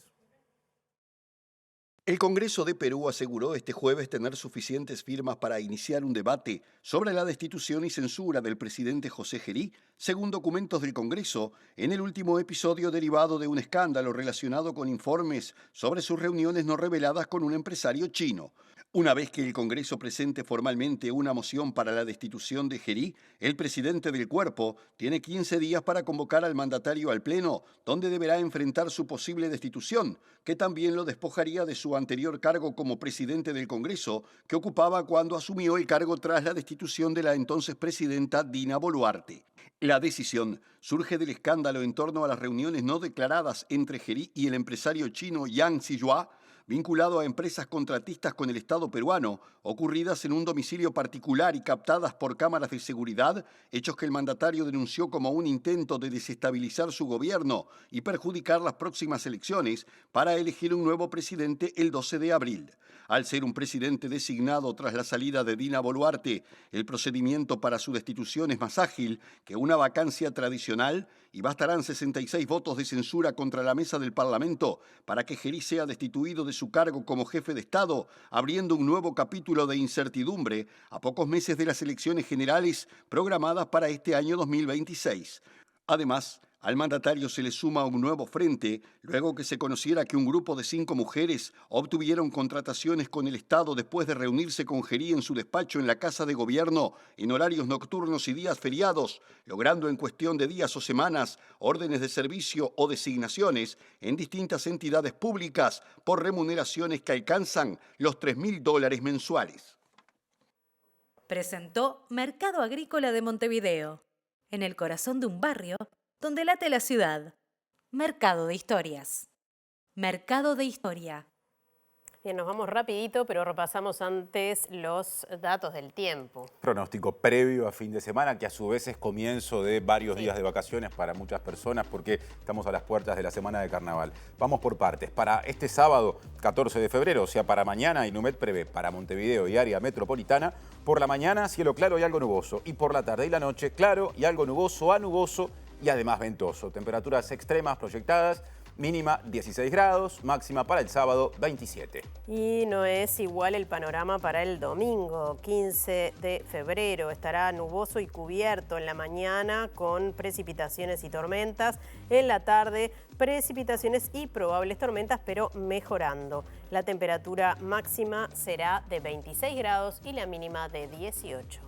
El Congreso de Perú aseguró este jueves tener suficientes firmas para iniciar un debate sobre la destitución y censura del presidente José Gerí, según documentos del Congreso, en el último episodio derivado de un escándalo relacionado con informes sobre sus reuniones no reveladas con un empresario chino. Una vez que el Congreso presente formalmente una moción para la destitución de Gerí, el presidente del cuerpo tiene 15 días para convocar al mandatario al Pleno, donde deberá enfrentar su posible destitución, que también lo despojaría de su su anterior cargo como presidente del Congreso, que ocupaba cuando asumió el cargo tras la destitución de la entonces presidenta Dina Boluarte. La decisión surge del escándalo en torno a las reuniones no declaradas entre Gerí y el empresario chino Yang Zhihua, vinculado a empresas contratistas con el Estado peruano, ocurridas en un domicilio particular y captadas por cámaras de seguridad, hechos que el mandatario denunció como un intento de desestabilizar su gobierno y perjudicar las próximas elecciones para elegir un nuevo presidente el 12 de abril. Al ser un presidente designado tras la salida de Dina Boluarte, el procedimiento para su destitución es más ágil que una vacancia tradicional y bastarán 66 votos de censura contra la mesa del Parlamento para que Gerí sea destituido de su cargo como jefe de Estado, abriendo un nuevo capítulo de incertidumbre a pocos meses de las elecciones generales programadas para este año 2026. Además, al mandatario se le suma un nuevo frente, luego que se conociera que un grupo de 5 mujeres obtuvieron contrataciones con el Estado después de reunirse con Gerí en su despacho en la Casa de Gobierno en horarios nocturnos y días feriados, logrando en cuestión de días o semanas órdenes de servicio o designaciones en distintas entidades públicas por remuneraciones que alcanzan los $3.000 mensuales. Presentó Mercado Agrícola de Montevideo, en el corazón de un barrio donde late la ciudad. Mercado de Historias. Mercado de Historia. Bien, nos vamos rapidito, pero repasamos antes los datos del tiempo. Pronóstico previo a fin de semana, que a su vez es comienzo de varios días de vacaciones para muchas personas, porque estamos a las puertas de la semana de carnaval. Vamos por partes. Para este sábado, 14 de febrero, o sea, para mañana, Inumet prevé para Montevideo y área metropolitana, por la mañana, cielo claro y algo nuboso, y por la tarde y la noche, claro y algo nuboso a nuboso, y además ventoso. Temperaturas extremas proyectadas, mínima 16 grados, máxima para el sábado 27. Y no es igual el panorama para el domingo, 15 de febrero. Estará nuboso y cubierto en la mañana con precipitaciones y tormentas. En la tarde, precipitaciones y probables tormentas, pero mejorando. La temperatura máxima será de 26 grados y la mínima de 18.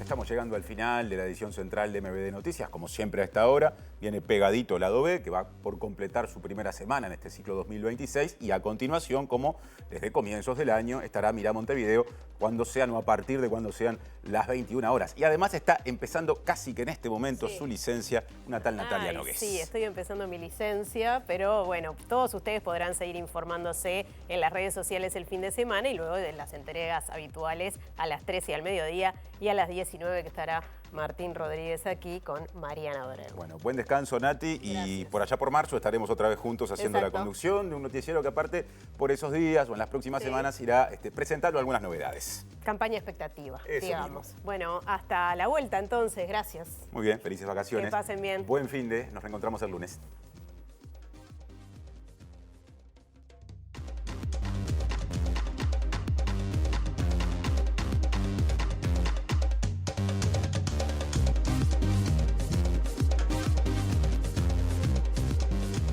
Estamos llegando al final de la edición central de MBD Noticias. Como siempre a esta hora, viene pegadito Lado B, que va por completar su primera semana en este ciclo 2026. Y a continuación, como desde comienzos del año, estará Mirá Montevideo cuando sean o a partir de cuando sean las 21 horas. Y además está empezando casi que en este momento su licencia una tal Natalia Nogués. Sí, estoy empezando mi licencia, pero bueno, todos ustedes podrán seguir informándose en las redes sociales el fin de semana y luego de las entregas habituales a las 13 al mediodía y a las 19 que estará Martín Rodríguez aquí con Mariana Dorel. Bueno, buen descanso, Nati. Y por allá por marzo estaremos otra vez juntos haciendo la conducción de un noticiero que aparte por esos días o en las próximas semanas irá presentando algunas novedades. Campaña expectativa, Eso digamos. mismo. Bueno, hasta la vuelta entonces. Gracias. Muy bien, felices vacaciones. Que pasen bien. Buen fin de, nos reencontramos el lunes.